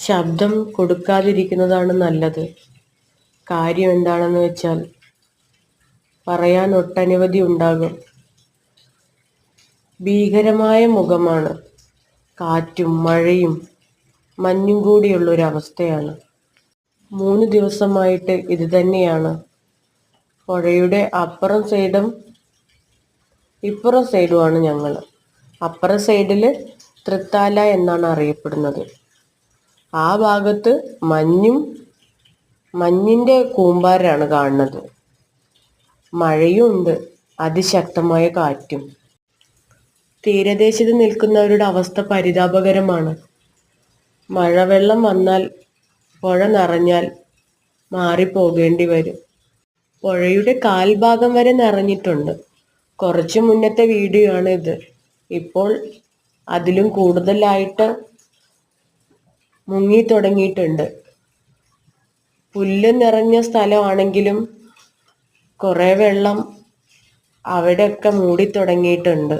ശബ്ദം കൊടുക്കാതിരിക്കുന്നതാണ് നല്ലത്. കാര്യം എന്താണെന്ന് വെച്ചാൽ പറയാൻ ഒട്ടനവധി ഉണ്ടാകും. ഭീകരമായ മുഖമാണ്. കാറ്റും മഴയും മഞ്ഞും കൂടിയുള്ളൊരവസ്ഥയാണ്. 3 ദിവസമായിട്ട് ഇത് തന്നെയാണ്. പുഴയുടെ അപ്പുറം സൈഡും ഇപ്പുറം സൈഡുമാണ് ഞങ്ങൾ. അപ്പുറ സൈഡിൽ തൃത്താല എന്നാണ് അറിയപ്പെടുന്നത്. ആ ഭാഗത്ത് മഞ്ഞിൻ്റെ കൂമ്പാരാണ് കാണുന്നത്. മഴയും ഉണ്ട്, അതിശക്തമായ കാറ്റും. തീരദേശത്ത് നിൽക്കുന്നവരുടെ അവസ്ഥ പരിതാപകരമാണ്. മഴവെള്ളം വന്നാൽ പുഴ നിറഞ്ഞാൽ മാറിപ്പോകേണ്ടി വരും. പുഴയുടെ കാൽഭാഗം വരെ നിറഞ്ഞിട്ടുണ്ട്. കുറച്ചു മുന്നത്തെ വീഡിയോ ആണ് ഇത്. ഇപ്പോൾ അതിലും കൂടുതലായിട്ട് മുങ്ങി തുടങ്ങിയിട്ടുണ്ട്. പുല്ല് നിറഞ്ഞ സ്ഥലമാണെങ്കിലും കുറേ വെള്ളം അവിടെയൊക്കെ മൂടി തുടങ്ങിയിട്ടുണ്ട്.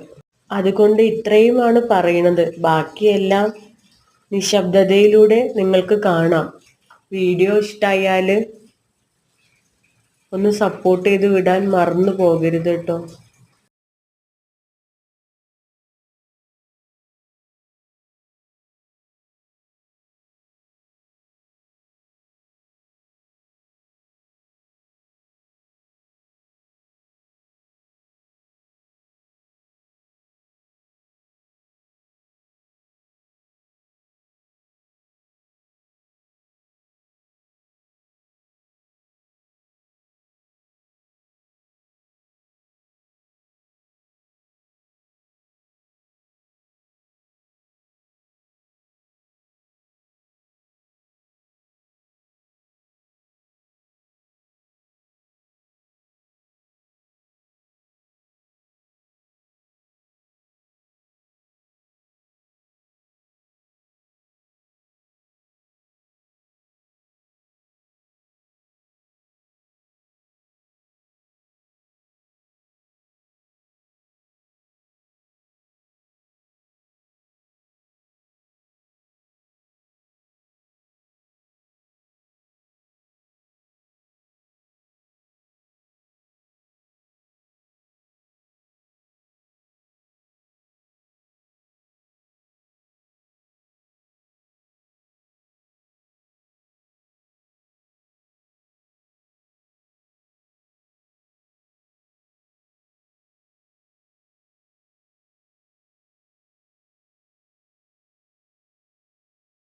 അതുകൊണ്ട് ഇത്രയുമാണ് പറയുന്നത്. ബാക്കിയെല്ലാം നിശബ്ദതയിലൂടെ നിങ്ങൾക്ക് കാണാം. വീഡിയോ ഇഷ്ടമായാൽ ഒന്ന് സപ്പോർട്ട് ചെയ്ത് വിടാൻ മറന്നു പോകരുത് കേട്ടോ.